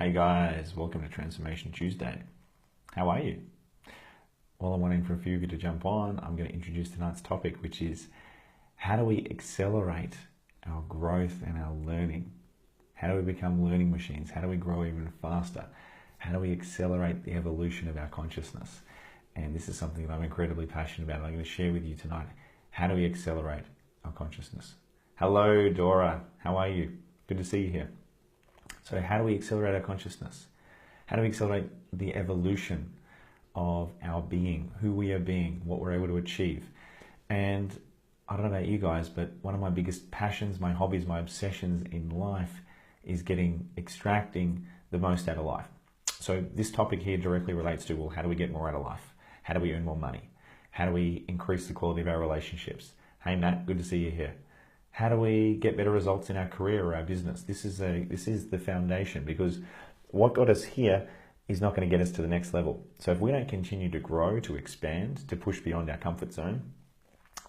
Hey guys, welcome to Transformation Tuesday. How are you? While I'm waiting for a few of you to jump on, I'm going to introduce tonight's topic, which is how do we accelerate our growth and our learning? How do we become learning machines? How do we grow even faster? How do we accelerate the evolution of our consciousness? And this is something that I'm incredibly passionate about. I'm going to share with you tonight. How do we accelerate our consciousness? Hello, Dora. How are you? Good to see you here. So how do we accelerate our consciousness? How do we accelerate the evolution of our being, who we are being, what we're able to achieve? And I don't know about you guys, but one of my biggest passions, my hobbies, my obsessions in life is extracting the most out of life. So this topic here directly relates to, well, how do we get more out of life? How do we earn more money? How do we increase the quality of our relationships? Hey Matt, good to see you here. How do we get better results in our career or our business? This is the foundation, because what got us here is not going to get us to the next level. So if we don't continue to grow, to expand, to push beyond our comfort zone,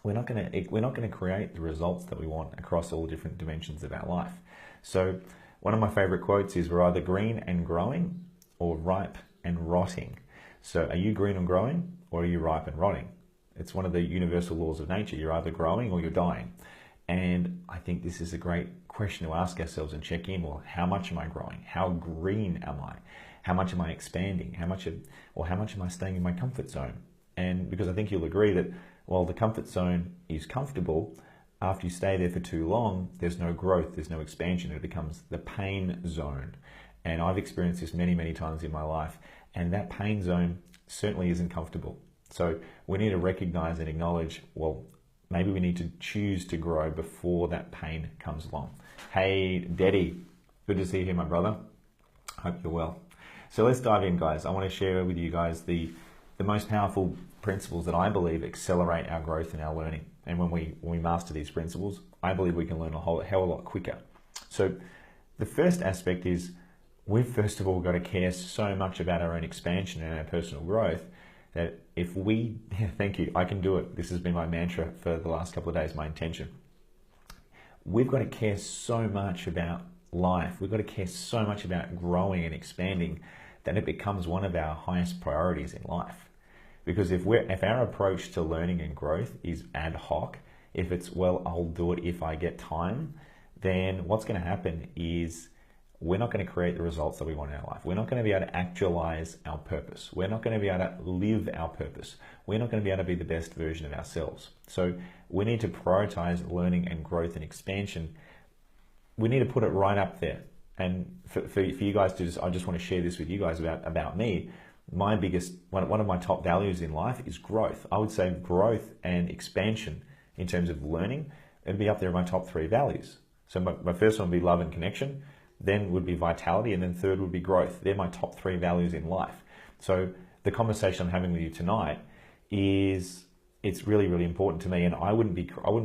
we're not going to create the results that we want across all different dimensions of our life. So one of my favorite quotes is, we're either green and growing or ripe and rotting. So are you green and growing, or are you ripe and rotting? It's one of the universal laws of nature. You're either growing or you're dying. And I think this is a great question to ask ourselves and check in. Well, how much am I growing? How green am I? How much am I expanding? How much am I staying in my comfort zone? And because I think you'll agree that while the comfort zone is comfortable, after you stay there for too long, there's no growth, there's no expansion. It becomes the pain zone. And I've experienced this many, many times in my life. And that pain zone certainly isn't comfortable. So we need to recognize and acknowledge, well, maybe we need to choose to grow before that pain comes along. Hey, Daddy, good to see you here, my brother. Hope you're well. So let's dive in, guys. I want to share with you guys the most powerful principles that I believe accelerate our growth and our learning. And when we master these principles, I believe we can learn a hell of a lot quicker. So the first aspect is, we've first of all got to care so much about our own expansion and our personal growth that if we, thank you, I can do it. This has been my mantra for the last couple of days, my intention. We've got to care so much about life. We've got to care so much about growing and expanding that it becomes one of our highest priorities in life. Because if our approach to learning and growth is ad hoc, if it's, well, I'll do it if I get time, then what's going to happen is we're not going to create the results that we want in our life. We're not going to be able to actualize our purpose. We're not going to be able to live our purpose. We're not going to be able to be the best version of ourselves. So we need to prioritize learning and growth and expansion. We need to put it right up there. And for you guys I just want to share this with you guys about me. My biggest, one of my top values in life is growth. I would say growth and expansion in terms of learning, it'd be up there in my top 3 values. So my first one would be love and connection. Then would be vitality, and then third would be growth. They're my top 3 values in life. So the conversation I'm having with you tonight it's really, really important to me, and I wouldn't be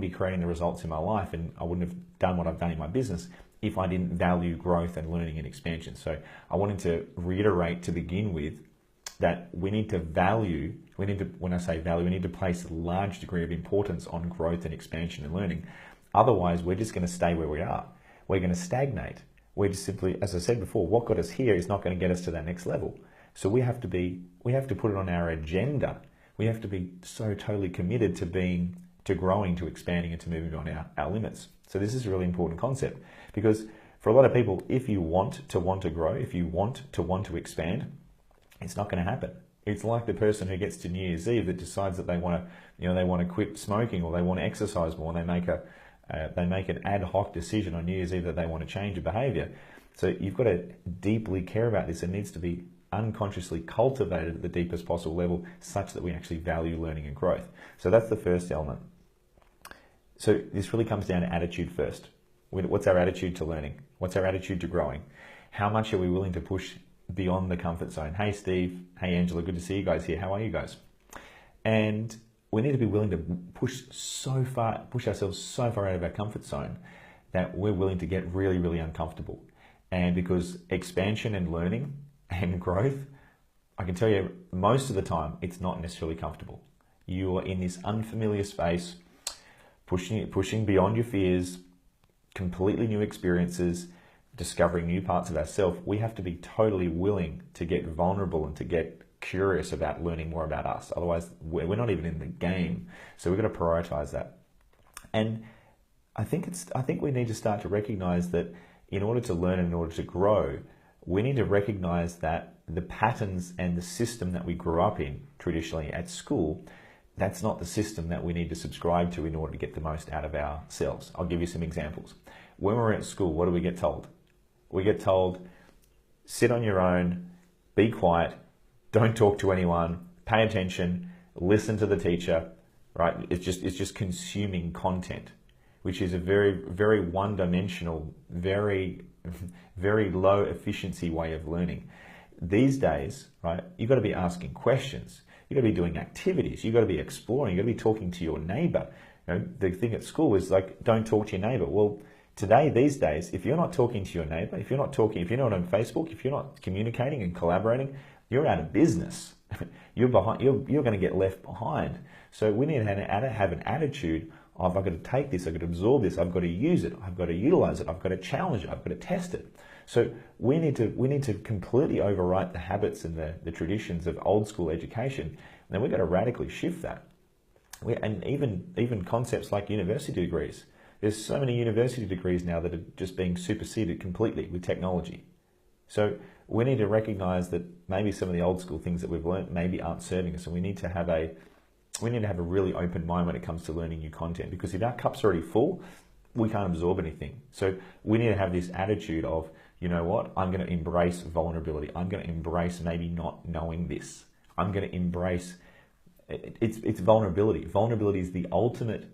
creating the results in my life, and I wouldn't have done what I've done in my business if I didn't value growth and learning and expansion. So I wanted to reiterate to begin with that we need to when I say value, we need to place a large degree of importance on growth and expansion and learning. Otherwise, we're just going to stay where we are. We're going to stagnate. We're just simply, as I said before, what got us here is not going to get us to that next level. So we have to put it on our agenda. We have to be so totally committed to growing, to expanding, and to moving on our limits. So this is a really important concept, because for a lot of people, if you want to grow, if you want to expand, it's not going to happen. It's like the person who gets to New Year's Eve that decides that they want to quit smoking, or they want to exercise more, and they make an ad hoc decision on New Year's Eve that they want to change a behavior. So you've got to deeply care about this. It needs to be unconsciously cultivated at the deepest possible level, such that we actually value learning and growth. So that's the first element. So this really comes down to attitude first. What's our attitude to learning? What's our attitude to growing? How much are we willing to push beyond the comfort zone? Hey Steve, hey Angela, good to see you guys here. How are you guys? And we need to be willing to push ourselves so far out of our comfort zone that we're willing to get really, really uncomfortable. And because expansion and learning and growth, I can tell you most of the time, it's not necessarily comfortable. You are in this unfamiliar space, pushing beyond your fears, completely new experiences, discovering new parts of ourselves, we have to be totally willing to get vulnerable and to get curious about learning more about us. Otherwise, we're not even in the game. So we've got to prioritize that. And I think we need to start to recognize that in order to learn and in order to grow, we need to recognize that the patterns and the system that we grew up in traditionally at school, that's not the system that we need to subscribe to in order to get the most out of ourselves. I'll give you some examples. When we're at school, what do we get told? We get told, sit on your own, be quiet, don't talk to anyone, pay attention, listen to the teacher, right? It's just consuming content, which is a very, very one-dimensional, very, very low efficiency way of learning. These days, right, you've got to be asking questions. You've got to be doing activities. You've got to be exploring. You've got to be talking to your neighbor. You know, the thing at school is like, don't talk to your neighbor. Well, these days, if you're not talking to your neighbor, if you're not on Facebook, if you're not communicating and collaborating, you're out of business. You're behind. You're going to get left behind. So we need to have an attitude of, I've got to take this, I've got to absorb this, I've got to use it, I've got to utilize it, I've got to challenge it, I've got to test it. So we need to completely overwrite the habits and the traditions of old school education. And then we've got to radically shift that. And even concepts like university degrees. There's so many university degrees now that are just being superseded completely with technology. So we need to recognize that maybe some of the old school things that we've learned maybe aren't serving us, and we need to have a really open mind when it comes to learning new content, because if our cup's already full, we can't absorb anything. So we need to have this attitude of, you know what, I'm going to embrace vulnerability. I'm going to embrace maybe not knowing this. I'm going to embrace, it's vulnerability. Vulnerability is the ultimate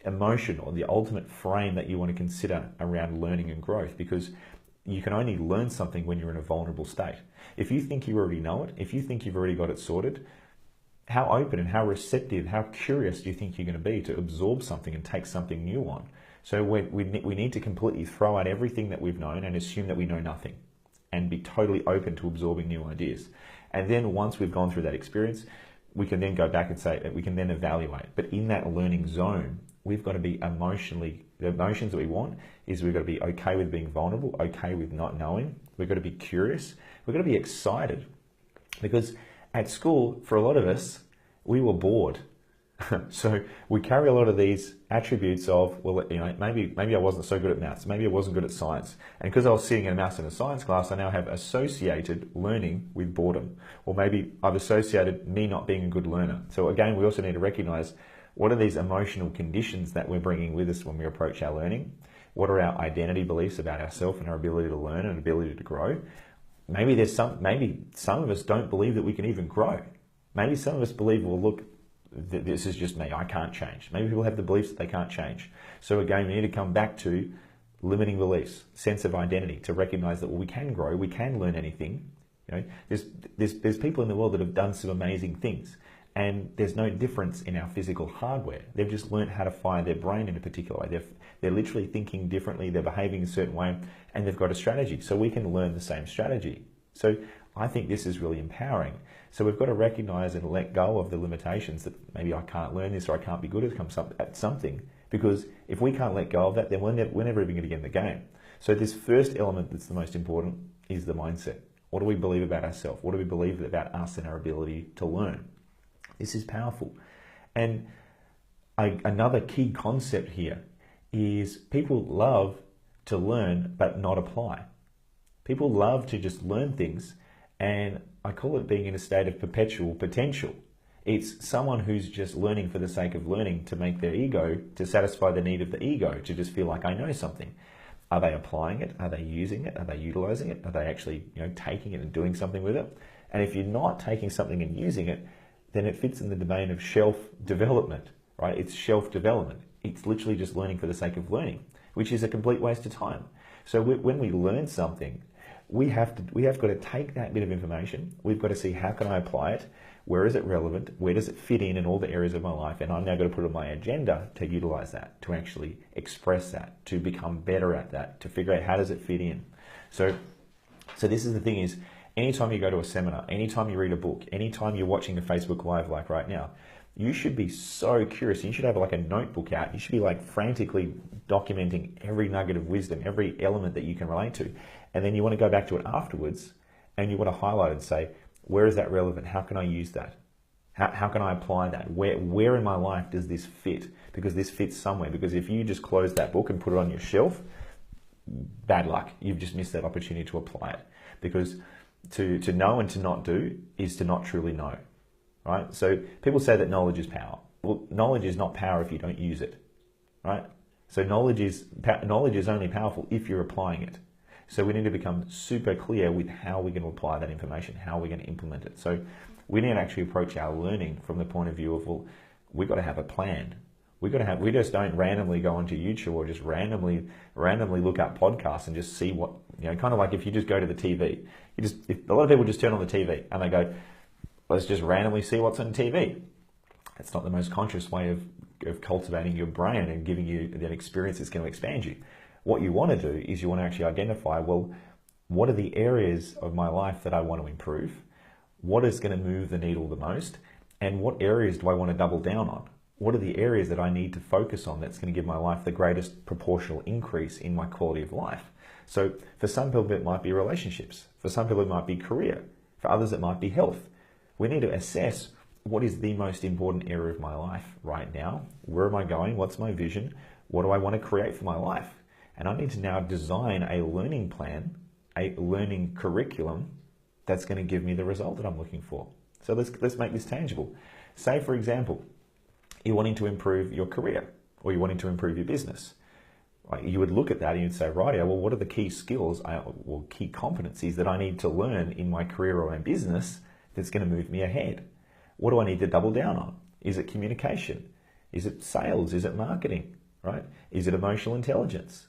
emotion or the ultimate frame that you want to consider around learning and growth, because you can only learn something when you're in a vulnerable state. If you think you already know it, if you think you've already got it sorted, how open and how receptive, how curious do you think you're going to be to absorb something and take something new on? So we need to completely throw out everything that we've known and assume that we know nothing, and be totally open to absorbing new ideas. And then once we've gone through that experience, we can then go back and say that we can then evaluate. But in that learning zone, we've got to be the emotions that we want is we've got to be okay with being vulnerable, okay with not knowing. We've got to be curious. We've got to be excited, because at school, for a lot of us, we were bored. So we carry a lot of these attributes of, well, you know, maybe I wasn't so good at maths, maybe I wasn't good at science. And because I was sitting in maths in a science class, I now have associated learning with boredom. Or maybe I've associated me not being a good learner. So again, we also need to recognize, what are these emotional conditions that we're bringing with us when we approach our learning? What are our identity beliefs about ourselves and our ability to learn and ability to grow? Maybe some of us don't believe that we can even grow. Maybe some of us believe, well, look, this is just me, I can't change. Maybe people have the beliefs that they can't change. So again, we need to come back to limiting beliefs, sense of identity, to recognize that, well, we can grow, we can learn anything. You know, there's people in the world that have done some amazing things, and there's no difference in our physical hardware. They've just learned how to fire their brain in a particular way. They're literally thinking differently, they're behaving a certain way, and they've got a strategy. So we can learn the same strategy. So I think this is really empowering. So we've got to recognize and let go of the limitations that maybe I can't learn this, or I can't be good at something. Because if we can't let go of that, then we're never even going to get in the game. So this first element that's the most important is the mindset. What do we believe about ourselves? What do we believe about us and our ability to learn? This is powerful. And another key concept here is people love to learn but not apply. People love to just learn things, and I call it being in a state of perpetual potential. It's someone who's just learning for the sake of learning, to make their ego, to satisfy the need of the ego, to just feel like I know something. Are they applying it? Are they using it? Are they utilizing it? Are they actually, taking it and doing something with it? And if you're not taking something and using it, then it fits in the domain of shelf development, right? It's shelf development. It's literally just learning for the sake of learning, which is a complete waste of time. So when we learn something, we have got to take that bit of information. We've got to see, how can I apply it? Where is it relevant? Where does it fit in all the areas of my life? And I'm now going to put it on my agenda to utilize that, to actually express that, to become better at that, to figure out how does it fit in. So this is the thing is, anytime you go to a seminar, anytime you read a book, anytime you're watching a Facebook Live like right now, you should be so curious. You should have like a notebook out. You should be like frantically documenting every nugget of wisdom, every element that you can relate to. And then you want to go back to it afterwards and you want to highlight and say, where is that relevant? How can I use that? How can I apply that? Where in my life does this fit? Because this fits somewhere. Because if you just close that book and put it on your shelf, bad luck. You've just missed that opportunity to apply it. Because to know and to not do is to not truly know. Right? So people say that knowledge is power. Well, knowledge is not power if you don't use it. Right? So knowledge is only powerful if you're applying it. So we need to become super clear with how we're going to apply that information, how we're going to implement it. So we need to actually approach our learning from the point of view of, well, we've got to have a plan. We just don't randomly go onto YouTube or just randomly look up podcasts and just see what, kind of like if you just go to the TV. A lot of people just turn on the TV and they go, let's just randomly see what's on TV. It's not the most conscious way of cultivating your brain and giving you that experience that's going to expand you. What you want to do is you want to actually identify, well, what are the areas of my life that I want to improve? What is going to move the needle the most? And what areas do I want to double down on? What are the areas that I need to focus on that's going to give my life the greatest proportional increase in my quality of life? So for some people, it might be relationships. For some people, it might be career. For others, it might be health. We need to assess what is the most important area of my life right now. Where am I going? What's my vision? What do I want to create for my life? And I need to now design a learning plan, a learning curriculum that's going to give me the result that I'm looking for. So let's make this tangible. Say, for example, you're wanting to improve your career or you're wanting to improve your business. Right? You would look at that and you'd say, right, well, what are the key skills or key competencies that I need to learn in my career or my business that's going to move me ahead? What do I need to double down on? Is it communication? Is it sales? Is it marketing? Right? Is it emotional intelligence?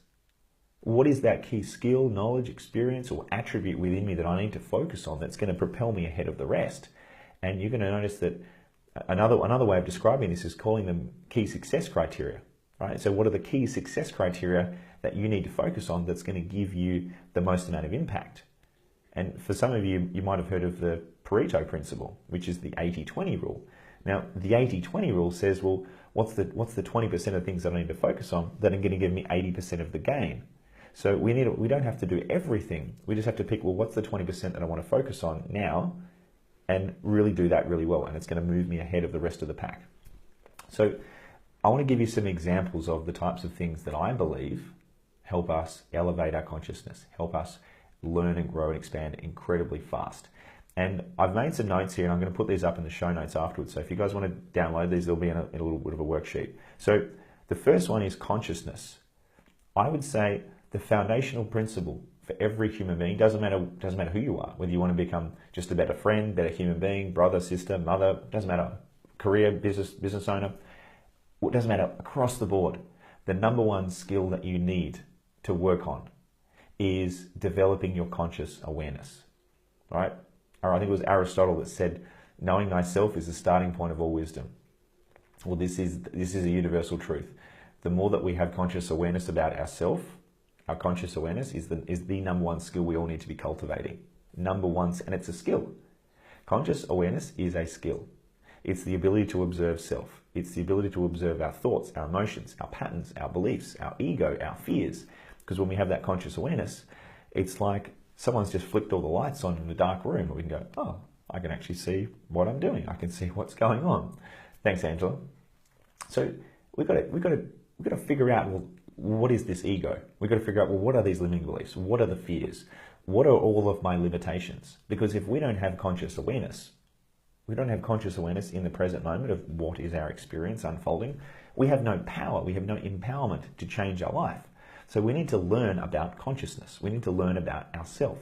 What is that key skill, knowledge, experience, or attribute within me that I need to focus on that's going to propel me ahead of the rest? And you're going to notice that another way of describing this is calling them key success criteria. Right? So what are the key success criteria that you need to focus on that's going to give you the most amount of impact? And for some of you, you might have heard of the Pareto principle, which is the 80-20 rule. Now, the 80-20 rule says, well, what's the 20% of things that I need to focus on that are going to give me 80% of the gain? So we don't have to do everything. We just have to pick, well, what's the 20% that I want to focus on now and really do that really well. And it's going to move me ahead of the rest of the pack. So I want to give you some examples of the types of things that I believe help us elevate our consciousness, help us learn and grow and expand incredibly fast. And I've made some notes here and I'm going to put these up in the show notes afterwards. So if you guys want to download these, they'll be in a little bit of a worksheet. So the first one is consciousness. I would say the foundational principle for every human being, doesn't matter who you are, whether you want to become just a better friend, better human being, brother, sister, mother, doesn't matter, career, business owner, it doesn't matter, across the board. The number one skill that you need to work on is developing your conscious awareness, right? Or I think it was Aristotle that said, knowing thyself is the starting point of all wisdom. Well, this is a universal truth. The more that we have conscious awareness about ourselves, our conscious awareness is the number one skill we all need to be cultivating. Number one, and it's a skill. Conscious awareness is a skill. It's the ability to observe self. It's the ability to observe our thoughts, our emotions, our patterns, our beliefs, our ego, our fears. Because when we have that conscious awareness, it's like someone's just flicked all the lights on in the dark room, and we can go, oh, I can actually see what I'm doing. I can see what's going on. Thanks, Angela. So we've got to figure out, well, what is this ego? We've got to figure out, well, what are these limiting beliefs? What are the fears? What are all of my limitations? Because if we don't have conscious awareness, in the present moment of what is our experience unfolding, we have no power, we have no empowerment to change our life. So we need to learn about consciousness. We need to learn about ourself.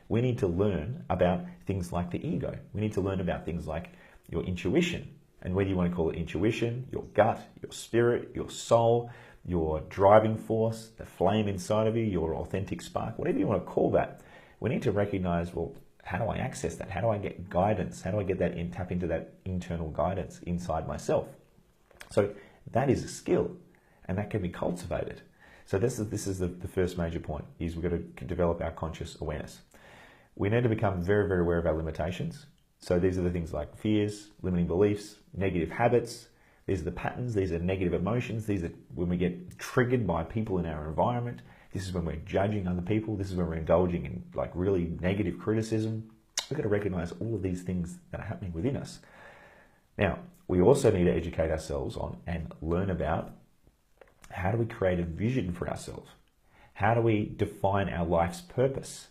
We need to learn about things like the ego. We need to learn about things like your intuition. And whether you want to call it intuition, your gut, your spirit, your soul, your driving force, the flame inside of you, your authentic spark, whatever you want to call that, we need to recognize, well, how do I access that? How do I get guidance? How do I get that tap into that internal guidance inside myself? So that is a skill, and that can be cultivated. So this is the first major point, is we've got to develop our conscious awareness. We need to become very, very aware of our limitations. So these are the things like fears, limiting beliefs, negative habits. These are the patterns. These are negative emotions. These are when we get triggered by people in our environment. This is when we're judging other people. This is when we're indulging in like really negative criticism. We've got to recognize all of these things that are happening within us. Now, we also need to educate ourselves on and learn about how do we create a vision for ourselves? How do we define our life's purpose?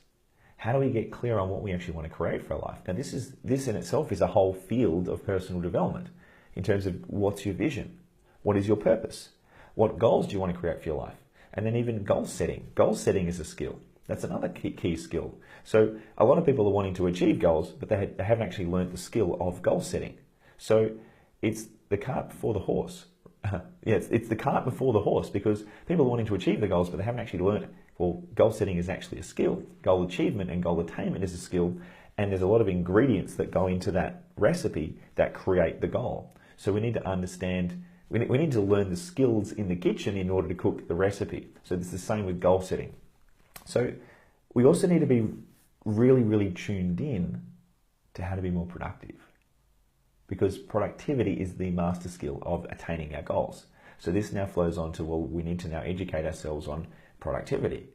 How do we get clear on what we actually want to create for our life? Now, this in itself is a whole field of personal development in terms of what's your vision? What is your purpose? What goals do you want to create for your life? And then even goal setting. Goal setting is a skill. That's another key skill. So a lot of people are wanting to achieve goals, but they haven't actually learned the skill of goal setting. So it's the cart before the horse. It's the cart before the horse, because people are wanting to achieve the goals, but they haven't actually learned it. Well, goal setting is actually a skill. Goal achievement and goal attainment is a skill. And there's a lot of ingredients that go into that recipe that create the goal. So we need to understand, we need to learn the skills in the kitchen in order to cook the recipe. So it's the same with goal setting. So we also need to be really, really tuned in to how to be more productive, because productivity is the master skill of attaining our goals. So this now flows on to, well, we need to now educate ourselves on productivity.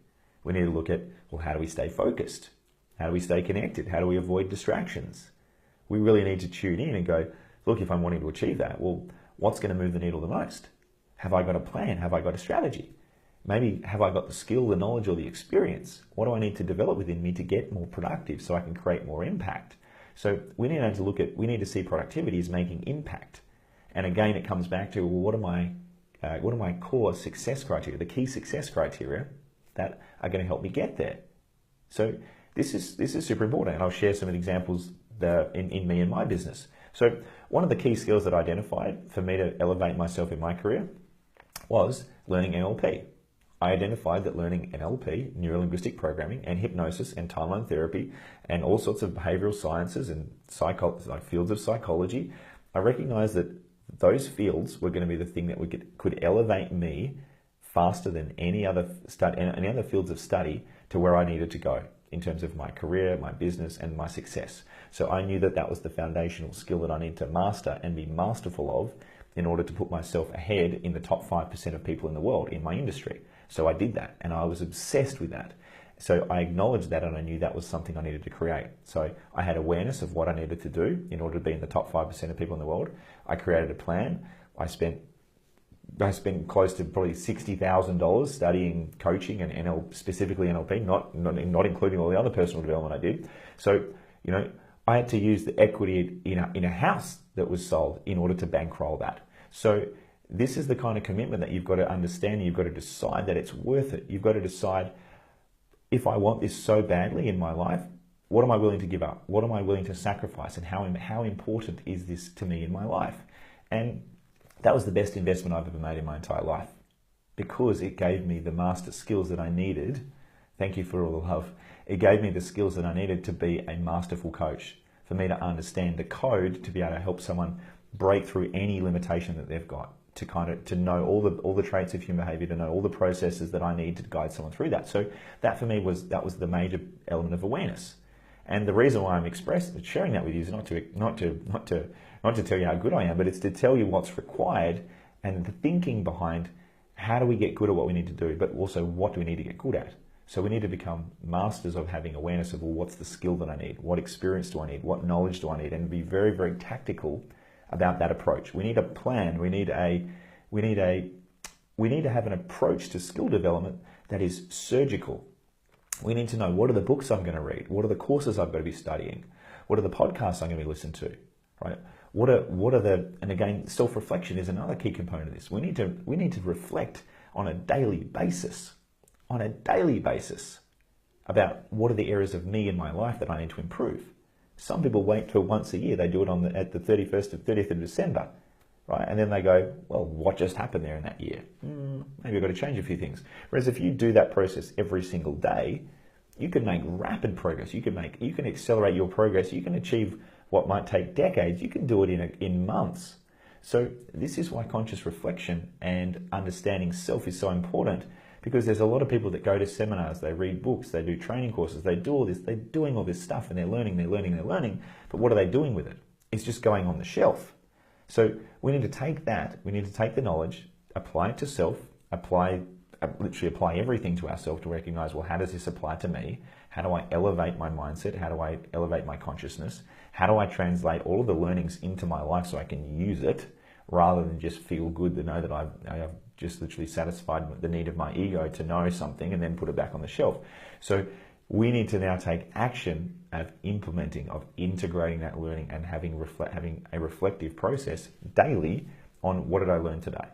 We need to look at, well, how do we stay focused? How do we stay connected? How do we avoid distractions? We really need to tune in and go, look, if I'm wanting to achieve that, well, what's going to move the needle the most? Have I got a plan? Have I got a strategy? Maybe have I got the skill, the knowledge, or the experience? What do I need to develop within me to get more productive so I can create more impact? So we need to see productivity as making impact. And again, it comes back to, well, what are my core success criteria, the key success criteria that are going to help me get there? So this is super important, and I'll share some of the examples in me and my business. So one of the key skills that I identified for me to elevate myself in my career was learning NLP. I identified that learning NLP, neuro-linguistic programming, and hypnosis and timeline therapy, and all sorts of behavioral sciences and fields of psychology, I recognized that those fields were going to be the thing that could elevate me faster than any other fields of study to where I needed to go in terms of my career, my business, and my success. So I knew that that was the foundational skill that I need to master and be masterful of in order to put myself ahead in the top 5% of people in the world in my industry. So I did that, and I was obsessed with that. So I acknowledged that, and I knew that was something I needed to create. So I had awareness of what I needed to do in order to be in the top 5% of people in the world. I created a plan. I spent close to probably $60,000 studying coaching and specifically NLP, not including all the other personal development I did. So, I had to use the equity in a house that was sold in order to bankroll that. So this is the kind of commitment that you've got to understand. You've got to decide that it's worth it. You've got to decide, if I want this so badly in my life, what am I willing to give up? What am I willing to sacrifice? And how important is this to me in my life? And that was the best investment I've ever made in my entire life, because it gave me the master skills that I needed. Thank you for all the love. It gave me the skills that I needed to be a masterful coach, for me to understand the code, to be able to help someone break through any limitation that they've got, to know all the traits of human behavior, to know all the processes that I need to guide someone through that. So that for me was the major element of awareness. And the reason why I'm sharing that with you is not to tell you how good I am, but it's to tell you what's required and the thinking behind how do we get good at what we need to do, but also what do we need to get good at. So we need to become masters of having awareness of, well, what's the skill that I need? What experience do I need? What knowledge do I need? And be very, very tactical about that approach. We need a plan. We need to have an approach to skill development that is surgical. We need to know, what are the books I'm going to read? What are the courses I've got to be studying? What are the podcasts I'm going to be listening to? Right? And again, self-reflection is another key component of this. We need to reflect on a daily basis about what are the areas of me in my life that I need to improve. Some people wait till once a year. They do it at the 30th of December, right? And then they go, well, what just happened there in that year? Maybe I've got to change a few things. Whereas if you do that process every single day, you can make rapid progress. You can accelerate your progress. You can achieve what might take decades. You can do it in months. So this is why conscious reflection and understanding self is so important, Because there's a lot of people that go to seminars, they read books, they do training courses, they do all this, they're doing all this stuff and they're learning, but what are they doing with it? It's just going on the shelf. So we need to take that, we need to take the knowledge, apply it to self, literally apply everything to ourselves to recognize, well, how does this apply to me? How do I elevate my mindset? How do I elevate my consciousness? How do I translate all of the learnings into my life so I can use it rather than just feel good to know that I've just literally satisfied the need of my ego to know something and then put it back on the shelf. So we need to now take action of implementing, of integrating that learning and having a reflective process daily on what did I learn today?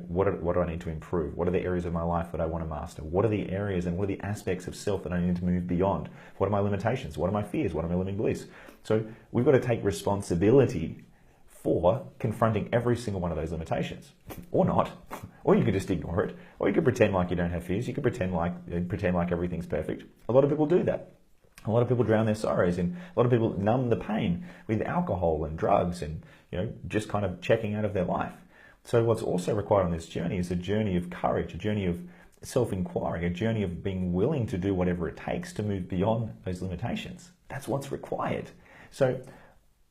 What do I need to improve? What are the areas of my life that I want to master? What are the areas and what are the aspects of self that I need to move beyond? What are my limitations? What are my fears? What are my limiting beliefs? So we've got to take responsibility for confronting every single one of those limitations, or not, or you could just ignore it, or you could pretend like you don't have fears. You could pretend like everything's perfect. A lot of people do that. A lot of people drown their sorrows, and a lot of people numb the pain with alcohol and drugs, and just kind of checking out of their life. So what's also required on this journey is a journey of courage, a journey of self-inquiry, a journey of being willing to do whatever it takes to move beyond those limitations. That's what's required. So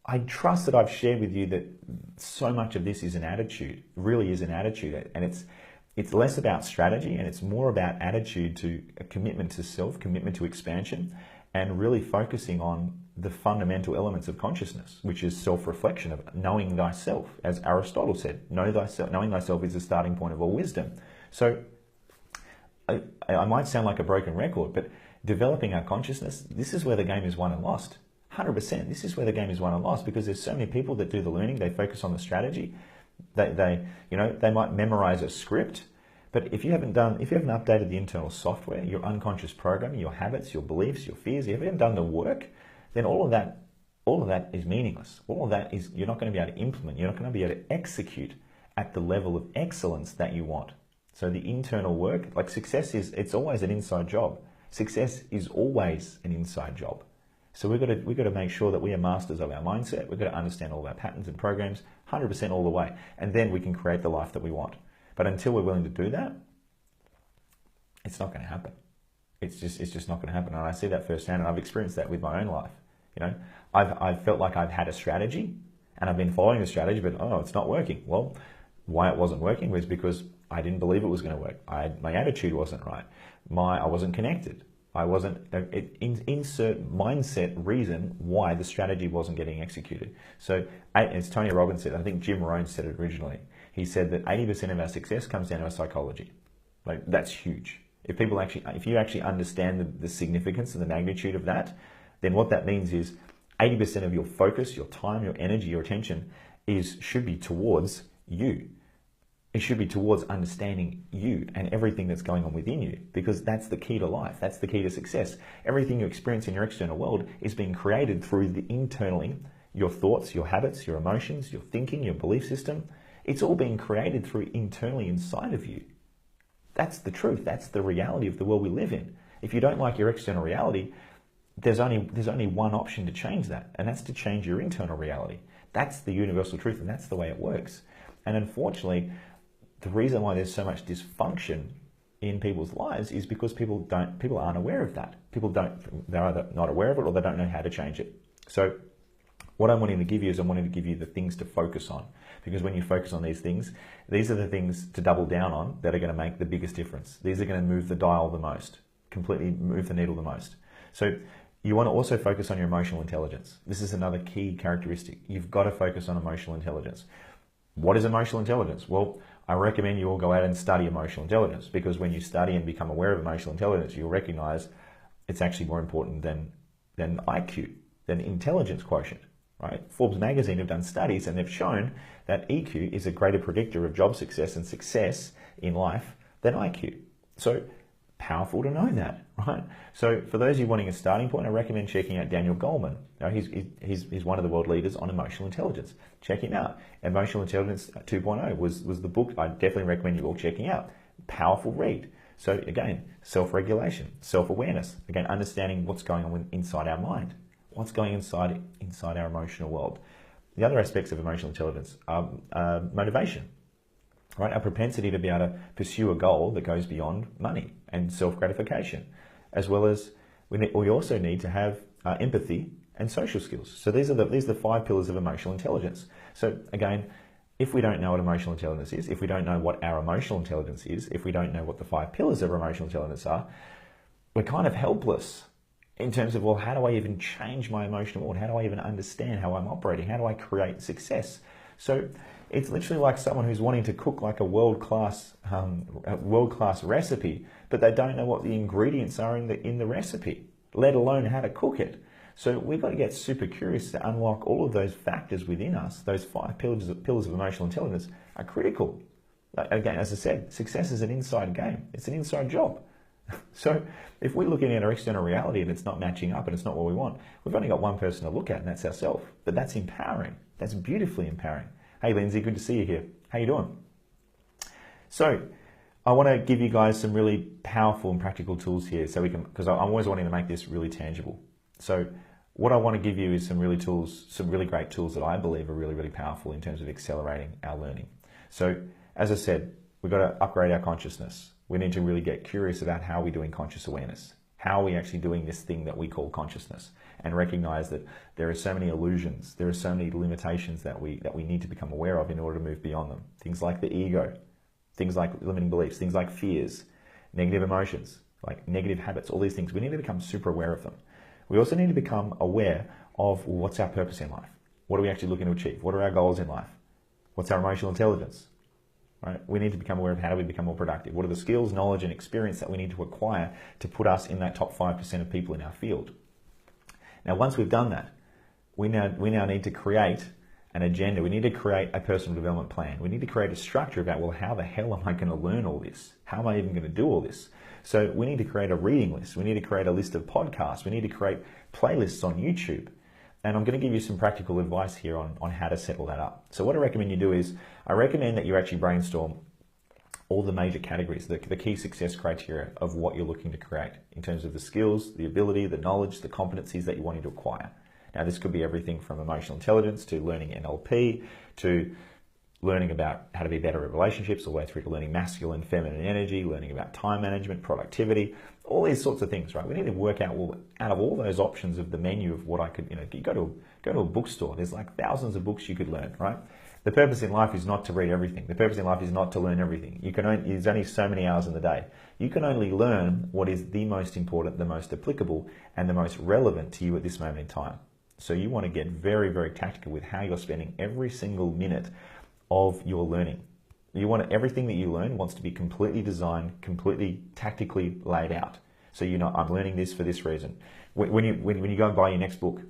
I trust that I've shared with you that so much of this is an attitude, really is an attitude, and it's less about strategy and it's more about attitude, to a commitment to self, commitment to expansion, and really focusing on the fundamental elements of consciousness, which is self-reflection, of knowing thyself. As Aristotle said, knowing thyself is the starting point of all wisdom. So I might sound like a broken record, but developing our consciousness, this is where the game is won and lost. 100%. This is where the game is won and lost, because there's so many people that do the learning, they focus on the strategy, they might memorize a script, but if you haven't updated the internal software, your unconscious programming, your habits, your beliefs, your fears, if you haven't done the work, then all of that is meaningless. All of that is, you're not going to be able to implement, you're not going to be able to execute at the level of excellence that you want. So the internal work, like success it's always an inside job. Success is always an inside job. So we've got to make sure that we are masters of our mindset. We've got to understand all of our patterns and programs, 100% all the way, and then we can create the life that we want. But until we're willing to do that, it's not going to happen. It's just not going to happen. And I see that firsthand, and I've experienced that with my own life. I've felt like I've had a strategy, and I've been following the strategy, but it's not working. Well, why it wasn't working was because I didn't believe it was going to work. My attitude wasn't right. I wasn't connected. I wasn't, insert mindset reason why the strategy wasn't getting executed. So as Tony Robbins said, I think Jim Rohn said it originally, he said that 80% of our success comes down to our psychology. Like, that's huge. If you actually understand the significance and the magnitude of that, then what that means is 80% of your focus, your time, your energy, your attention should be towards you. It should be towards understanding you and everything that's going on within you, because that's the key to life. That's the key to success. Everything you experience in your external world is being created through internally, your thoughts, your habits, your emotions, your thinking, your belief system. It's all being created through internally inside of you. That's the truth. That's the reality of the world we live in. If you don't like your external reality, there's only one option to change that, and that's to change your internal reality. That's the universal truth, and that's the way it works. And unfortunately, the reason why there's so much dysfunction in people's lives is because people aren't aware of that. They're either not aware of it or they don't know how to change it. So what I'm wanting to give you is I'm wanting to give you the things to focus on. Because when you focus on these things, these are the things to double down on that are going to make the biggest difference. These are going to move the dial the most, completely move the needle the most. So you want to also focus on your emotional intelligence. This is another key characteristic. You've got to focus on emotional intelligence. What is emotional intelligence? Well, I recommend you all go out and study emotional intelligence, because when you study and become aware of emotional intelligence, you'll recognize it's actually more important than IQ, than intelligence quotient, right? Forbes magazine have done studies and they've shown that EQ is a greater predictor of job success and success in life than IQ. So powerful to know that, right? So for those of you wanting a starting point, I recommend checking out Daniel Goleman. Now, he's one of the world leaders on emotional intelligence. Check him out. Emotional Intelligence 2.0 was the book I definitely recommend you all checking out. Powerful read. So again, self-regulation, self-awareness. Again, understanding what's going on inside our mind, what's going inside our emotional world. The other aspects of emotional intelligence are motivation. right? Our propensity to be able to pursue a goal that goes beyond money and self-gratification, as well as we also need to have empathy and social skills. So these are the 5 pillars of emotional intelligence. So again, if we don't know what emotional intelligence is, if we don't know what our emotional intelligence is, if we don't know what the 5 pillars of emotional intelligence are, we're kind of helpless in terms of, well, how do I even change my emotional world? How do I even understand how I'm operating? How do I create success? So it's literally like someone who's wanting to cook like a world-class recipe, but they don't know what the ingredients are in the recipe, let alone how to cook it. So we've got to get super curious to unlock all of those factors within us. Those 5 pillars of emotional intelligence are critical. Again, as I said, success is an inside game. It's an inside job. So if we're looking at our external reality and it's not matching up and it's not what we want, we've only got one person to look at, and that's ourselves. But that's empowering. That's beautifully empowering. Hey, Lindsay, good to see you here. How you doing? So I want to give you guys some really powerful and practical tools here, so we can, because I'm always wanting to make this really tangible. So what I want to give you is some really great tools that I believe are really, really powerful in terms of accelerating our learning. So as I said, we've got to upgrade our consciousness. We need to really get curious about how we're doing conscious awareness. How are we actually doing this thing that we call consciousness? And recognize that there are so many illusions, there are so many limitations that we need to become aware of in order to move beyond them. Things like the ego, things like limiting beliefs, things like fears, negative emotions, like negative habits, all these things. We need to become super aware of them. We also need to become aware of what's our purpose in life. What are we actually looking to achieve? What are our goals in life? What's our emotional intelligence? Right? We need to become aware of how do we become more productive. What are the skills, knowledge, and experience that we need to acquire to put us in that top 5% of people in our field? Now, once we've done that, we now need to create an agenda. We need to create a personal development plan. We need to create a structure about, well, how the hell am I going to learn all this? How am I even going to do all this? So we need to create a reading list. We need to create a list of podcasts. We need to create playlists on YouTube. And I'm going to give you some practical advice here on how to set all that up. So what I recommend you do is, I recommend that you actually brainstorm all the major categories, the key success criteria of what you're looking to create in terms of the skills, the ability, the knowledge, the competencies that you want to acquire. Now, this could be everything from emotional intelligence to learning NLP to learning about how to be better at relationships, all the way through to learning masculine, feminine energy, learning about time management, productivity, all these sorts of things, right? We need to work out, well, out of all those options of the menu of what I could, you go to a bookstore, there's like thousands of books you could learn, right? The purpose in life is not to read everything. The purpose in life is not to learn everything. There's only so many hours in the day. You can only learn what is the most important, the most applicable, and the most relevant to you at this moment in time. So you want to get very, very tactical with how you're spending every single minute of your learning. Everything that you learn wants to be completely designed, completely tactically laid out. So I'm learning this for this reason. When you go and buy your next book,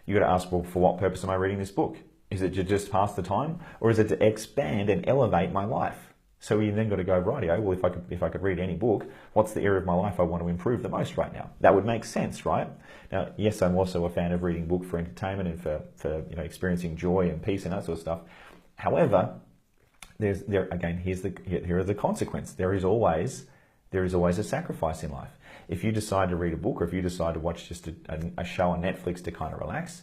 you got to ask, well, for what purpose am I reading this book? Is it to just pass the time, or is it to expand and elevate my life? So you then got to go, rightio, well, if I could read any book, what's the area of my life I want to improve the most right now? That would make sense, right? Now, yes, I'm also a fan of reading books for entertainment and for experiencing joy and peace and that sort of stuff. However, here are the consequences. There is always a sacrifice in life. If you decide to read a book, or if you decide to watch just a show on Netflix to kind of relax,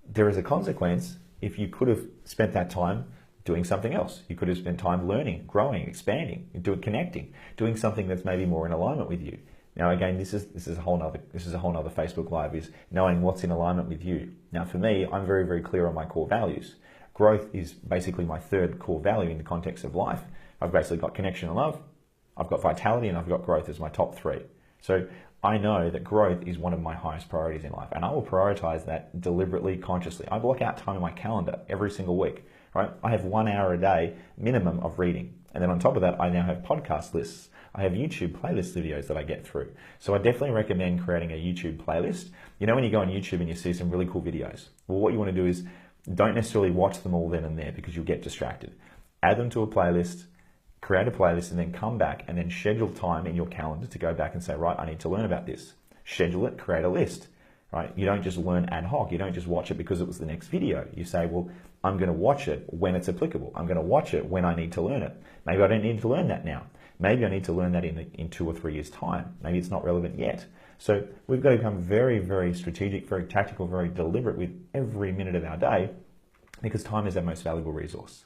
there is a consequence. If you could have spent that time doing something else, you could have spent time learning, growing, expanding, connecting, doing something that's maybe more in alignment with you. Now, again, this is a whole nother Facebook Live, is knowing what's in alignment with you. Now, for me, I'm very, very clear on my core values. Growth is basically my third core value in the context of life. I've basically got connection and love, I've got vitality, and I've got growth as my top 3. So I know that growth is one of my highest priorities in life, and I will prioritize that deliberately, consciously. I block out time in my calendar every single week, right? I have 1 hour a day minimum of reading. And then on top of that, I now have podcast lists. I have YouTube playlist videos that I get through. So I definitely recommend creating a YouTube playlist. You know, when you go on YouTube and you see some really cool videos, well, what you want to do is don't necessarily watch them all then and there, because you'll get distracted. Add them to a playlist, create a playlist, and then come back and then schedule time in your calendar to go back and say, right, I need to learn about this. Schedule it, create a list, right? You don't just learn ad hoc. You don't just watch it because it was the next video. You say, well, I'm going to watch it when it's applicable. I'm going to watch it when I need to learn it. Maybe I don't need to learn that now. Maybe I need to learn that in 2 or 3 years' time. Maybe it's not relevant yet. So we've got to become very, very strategic, very tactical, very deliberate with every minute of our day, because time is our most valuable resource.